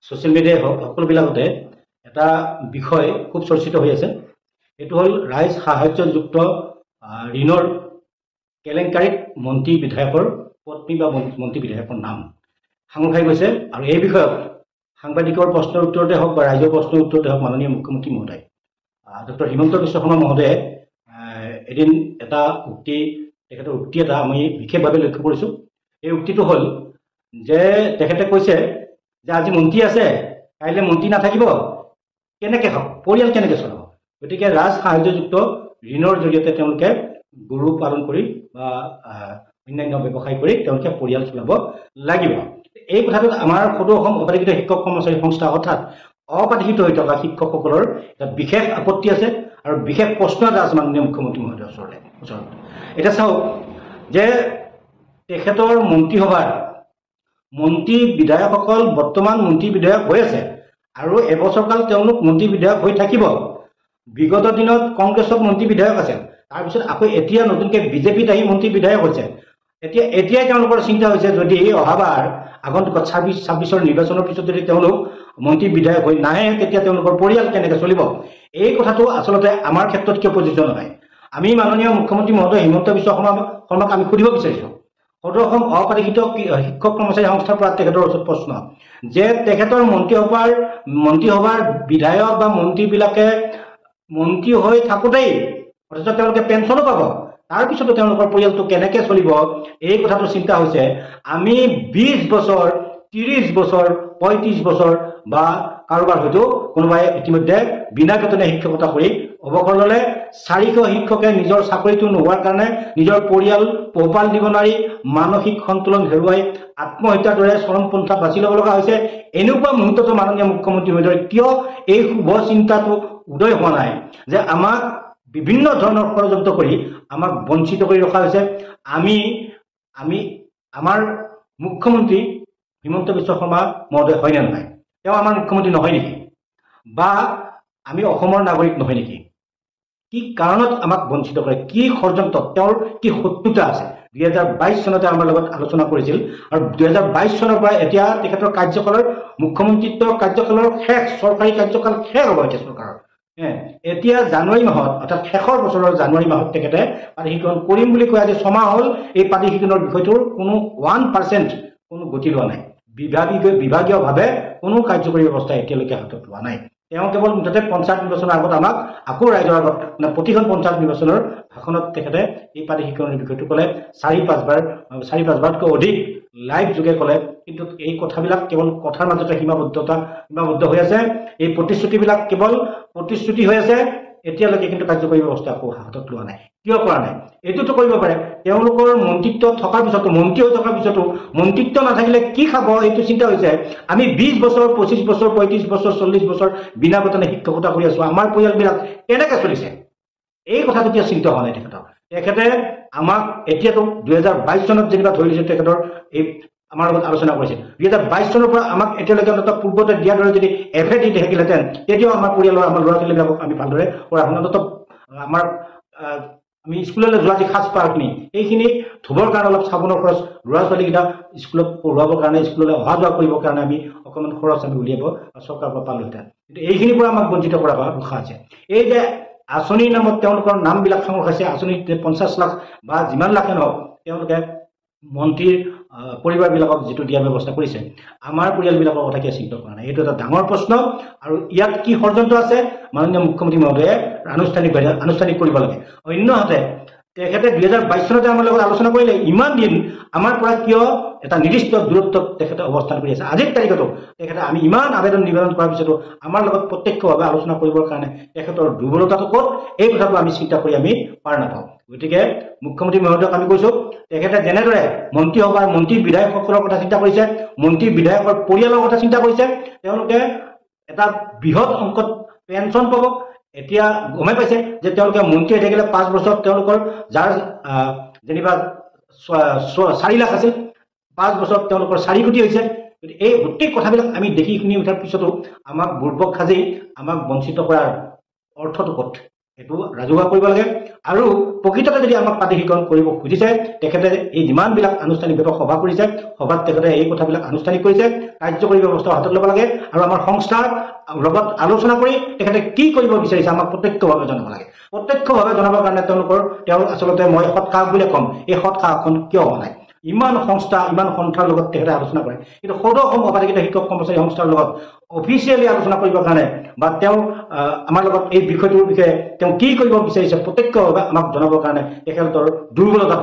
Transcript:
Social মিডিয়াই হওক সকলোবিলাকতে এটা বিষয় খুব চৰ্চিত হৈ আছে। এইটো হ'ল ৰাইজ সাহায্যযুক্ত ঋণৰ কেলেংকাৰীত মন্ত্ৰী বিধায়কৰ পত্নী বা মন্ত্ৰী বিধায়কৰ নাম সাঙুৰ খাই গৈছে। আৰু এই বিষয়ত সাংবাদিকৰ প্ৰশ্নৰ উত্তৰতে হওক বা ৰাইজৰ প্ৰশ্নৰ উত্তৰতে হওক মাননীয় মুখ্যমন্ত্ৰী মহোদয় ডক্টৰ হিমন্ত বিশ্ব শৰ্মা মহোদয়ে এদিন এটা উক্তি তেখেতৰ উক্তি এটা আমি বিশেষভাৱে লক্ষ্য কৰিছোঁ। এই উক্তিটো হ'ল যে তেখেতে কৈছে যে আজি মন্ত্ৰী আছে, কাইলৈ মন্ত্ৰী নাথাকিব, কেনেকৈ হওক পৰিয়াল কেনেকৈ চলাব। গতিকে ৰাজ সাহায্যযুক্ত ঋণৰ জৰিয়তে তেওঁলোকে গৰু পালন কৰি বা অন্যান্য ব্যৱসায় কৰি তেওঁলোকে পৰিয়াল চলাব লাগিব। এই কথাটোত আমাৰ সদৌ অসম অপাধিকৃত শিক্ষক কৰ্মচাৰী সংস্থা অৰ্থাৎ অপাধিকৃত হৈ থকা শিক্ষকসকলৰ এটা বিশেষ আপত্তি আছে আৰু বিশেষ প্ৰশ্ন এটা আছে মাননীয় মুখ্যমন্ত্ৰী মহোদয়ৰ ওচৰত। এতিয়া চাওক যে তেখেতৰ মন্ত্ৰীসভাৰ মন্ত্ৰী বিধায়কসকল বৰ্তমান মন্ত্ৰী বিধায়ক হৈ আছে আৰু এবছৰকাল তেওঁলোক মন্ত্ৰী বিধায়ক হৈ থাকিব। বিগত দিনত কংগ্ৰেছত মন্ত্ৰী বিধায়ক আছিল, তাৰপিছত আকৌ এতিয়া নতুনকৈ বিজেপিত আহি মন্ত্ৰী বিধায়ক হৈছে। এতিয়াই তেওঁলোকৰ চিন্তা হৈছে যদি অহাবাৰ আগন্তুকত ২৬ নিৰ্বাচনৰ পিছত যদি তেওঁলোক মন্ত্ৰী বিধায়ক হৈ নাহে তেতিয়া তেওঁলোকৰ পৰিয়াল কেনেকৈ চলিব। এই কথাটো আচলতে আমাৰ ক্ষেত্ৰত কিয় প্ৰযোজ্য নহয়। আমি মাননীয় মুখ্যমন্ত্ৰী মহোদয় হিমন্ত বিশ্ব শৰ্মাক আমি সুধিব বিচাৰিছোঁ, সদৌ অসম অপাধিকৃত শিক্ষক কৰ্মচাৰী সংস্থাৰ পৰা তেখেতৰ ওচৰত প্ৰশ্ন যে তেখেতৰ মন্ত্ৰীসভাৰ বিধায়ক বা মন্ত্ৰীবিলাকে মন্ত্ৰী হৈ থাকোঁতেই অথচ তেওঁলোকে পেঞ্চনো পাব, তাৰপিছতো তেওঁলোকৰ পৰিয়ালটো কেনেকৈ চলিব এই কথাটো চিন্তা হৈছে। আমি ২০ বছৰ ৩০ বছৰ ৩৫ বছৰ বা কাৰোবাৰ হয়তো কোনোবাই ইতিমধ্যে বিনা বেতনে শিক্ষকতা কৰি অৱসৰ ল'লে। ৪০০ শিক্ষকে নিজৰ চাকৰিটো নোহোৱাৰ কাৰণে নিজৰ পৰিয়াল পোহপাল দিব নোৱাৰি মানসিক সন্তুলন হেৰুৱাই আত্মহত্যাৰ দৰে চৰমপন্থা বাছি ল'ব লগা হৈছে। এনেকুৱা মুহূৰ্ততো মাননীয় মুখ্যমন্ত্ৰী মহোদয় কিয় এই শুভ চিন্তাটো উদয় হোৱা নাই যে আমাক বিভিন্ন ধৰণৰ ষড়যন্ত্ৰ কৰি আমাক বঞ্চিত কৰি ৰখা হৈছে। আমাৰ মুখ্যমন্ত্ৰী হিমন্ত বিশ্ব শৰ্মা মহোদয় হয়নে নহয়, তেওঁ আমাৰ মুখ্যমন্ত্ৰী নহয় নেকি, বা আমি অসমৰ নাগৰিক নহয় নেকি? কি কাৰণত আমাক বঞ্চিত কৰে, কি ষড়যন্ত্ৰ, তেওঁৰ কি শত্ৰুতা আছে? ২০২২ চনতে আমাৰ লগত আলোচনা কৰিছিল আৰু ২০২২ চনৰ পৰা এতিয়া তেখেতৰ কাৰ্যকালৰ মুখ্যমন্ত্ৰীত্বৰ কাৰ্যকালৰ শেষ, চৰকাৰী কাৰ্যকাল শেষ হ'ব এতিয়া চৰকাৰৰ। এতিয়া জানুৱাৰী মাহত অৰ্থাৎ শেষৰ বছৰৰ জানুৱাৰী মাহত তেখেতে পানীশীকৰণ কৰিম বুলি কৈ আজি ছমাহ হ'ল এই পানীশীকৰণৰ বিষয়টোৰ কোনো 1% কোনো গতি লোৱা নাই। বিভাগীয়ভাৱে কোনো কাৰ্যকৰী ব্যৱস্থা এতিয়ালৈকে হাতত লোৱা নাই। তেওঁ কেৱল মুঠতে পঞ্চায়ত নিৰ্বাচনৰ আগত আমাক আকৌ ৰাইজৰ আগত প্ৰতিখন পঞ্চায়ত নিৰ্বাচনৰ ভাষণত তেখেতে এই পানীশীকৰণৰ বিষয়টো ক'লে ৪-৫বাৰতকৈ অধিক লাইভ যোগে ক'লে, কিন্তু এই কথাবিলাক কেৱল কথাৰ মাজতে সীমাবদ্ধ হৈ আছে। এই প্ৰতিশ্ৰুতিবিলাক কেৱল প্ৰতিশ্ৰুতি হৈ আছে, এতিয়ালৈকে কিন্তু কাৰ্যকৰী ব্যৱস্থা আকৌ হাতত লোৱা নাই। কিয় কৰা নাই? এইটোতো কৰিব পাৰে তেওঁলোকৰ মন্ত্ৰিত্ব থকাৰ পিছতো, মন্ত্ৰী হৈ থকাৰ পিছতো মন্ত্ৰিত্ব নাথাকিলে কি খাব এইটো চিন্তা হৈছে। আমি ২০ বছৰ ২৫ বছৰ ৩৫ বছৰ ৪০ বছৰ বিনা বেতনে শিক্ষকতা কৰি আছোঁ, আমাৰ পৰিয়ালবিলাক কেনেকৈ চলিছে এই কথাটো কিয় চিন্তা হোৱা নাই তেখেতে আমাক এতিয়াতো ২০২২ চনত যেনিবা ধৰি লৈছে তেখেতৰ এই আমাৰ লগত আলোচনা কৰিছিল। ২০২২ চনৰ পৰা আমাক এতিয়ালৈকে অন্ততঃ পূৰ্বতে দিয়াৰ দৰে যদি এফে দি থাকিলেহেঁতেন তেতিয়াও আমাৰ পৰিয়ালৰ আমাৰ ল'ৰা ছোৱালীবিলাকক আমি ভালদৰে পঢ়া শুনা অন্ততঃ আমাৰ আমি স্কুললৈ যোৱা যি সাজপাৰখিনি এইখিনি ধুবৰ কাৰণে অলপ চাবোনৰ খৰচ, ল'ৰা ছোৱালীকেইটা স্কুলত পঢ়ুৱাবৰ কাৰণে স্কুললৈ অহা যোৱা কৰিবৰ কাৰণে আমি অকণমান খৰচ আমি উলিয়াব চৰকাৰৰ পৰা পালোহেঁতেন, কিন্তু এইখিনিৰ পৰা আমাক বঞ্চিত কৰা ৰখা আছে। এই যে আঁচনিৰ নামত তেওঁলোকৰ নামবিলাক সাঙুৰ খাইছে, আঁচনিত ৫০ লাখ বা যিমান লাখে নহওক তেওঁলোকে মন্ত্ৰীৰ পৰিবাৰবিলাকক যিটো দিয়া ব্যৱস্থা কৰিছে, আমাৰ পৰিয়ালবিলাকৰ কথা কিয় চিন্তা কৰা নাই? এইটো এটা ডাঙৰ প্ৰশ্ন আৰু ইয়াত কি ষড়যন্ত্ৰ আছে মাননীয় মুখ্যমন্ত্ৰী মহোদয়ে আনুষ্ঠানিক কৰিব লাগে। অন্যহাতে তেখেতে ২০২২ চনতে আমাৰ লগত আলোচনা কৰিলে, ইমান দিন আমাৰ পৰা কিয় এটা নিৰ্দিষ্ট দূৰত্বত তেখেতে অৱস্থান কৰি আছে। আজিৰ তাৰিখতো তেখেতে আমি ইমান আবেদন নিবেদন কৰাৰ পিছতো আমাৰ লগত প্ৰত্যক্ষভাৱে আলোচনা কৰিবৰ কাৰণে তেখেতৰ দুৰ্বলতাটো ক'ত এই কথাটো আমি চিন্তা কৰি আমি পাৰ নাপাওঁ। গতিকে মুখ্যমন্ত্ৰী মহোদয়ক আমি কৈছোঁ, তেখেতে যেনেদৰে মন্ত্ৰীসভাৰ মন্ত্ৰী বিধায়কসকলৰ কথা চিন্তা কৰিছে, মন্ত্ৰী বিধায়কৰ পৰিয়ালৰ কথা চিন্তা কৰিছে, তেওঁলোকে এটা বৃহৎ অংকত পেঞ্চন পাব। এতিয়া গমে পাইছে যে তেওঁলোকে মন্ত্ৰী হৈ থাকিলে ৫ বছৰত তেওঁলোকৰ যাৰ যেনিবা ৪ লাখ আছিল, ৫ বছৰত তেওঁলোকৰ ৪ কোটি হৈছে। এই গোটেই কথাবিলাক আমি দেখি শুনি উঠাৰ পিছতো আমাক বুৰ্বক সাজি আমাক বঞ্চিত কৰাৰ অৰ্থটো ক'ত সেইটো ৰাজহুৱা কৰিব লাগে আৰু প্ৰকৃততে যদি আমাক প্ৰাদেশিকৰণ কৰিব খুজিছে তেখেতে এই যিমানবিলাক আনুষ্ঠানিকভাৱে সভা কৰিছে সভাত তেখেতে এই কথাবিলাক আনুষ্ঠানিক কৰিছে কাৰ্যকৰী ব্যৱস্থা হাতত ল'ব লাগে আৰু আমাৰ সংস্থাৰ লগত আলোচনা কৰি তেখেতে কি কৰিব বিচাৰিছে আমাক প্ৰত্যক্ষভাৱে জনাব লাগে প্ৰত্যক্ষভাৱে জনাবৰ কাৰণে তেওঁৰ আচলতে মই সৎসাহস বুলি ক'ম এই সৎসাহসখন কিয় হোৱা নাই ইমান সংস্থা ইমান সন্থাৰ লগত তেখেতে আলোচনা কৰে কিন্তু সদৌ অসম অবাধিত শিক্ষক কৰ্মচাৰী সংস্থাৰ লগত অফিচিয়েলি আলোচনা কৰিবৰ কাৰণে বা তেওঁ আমাৰ লগত এই বিষয়টোৰ বিষয়ে তেওঁ কি কৰিব বিচাৰিছে প্ৰত্যক্ষভাৱে আমাক জনাবৰ কাৰণে তেখেতৰ দুৰ্বলতা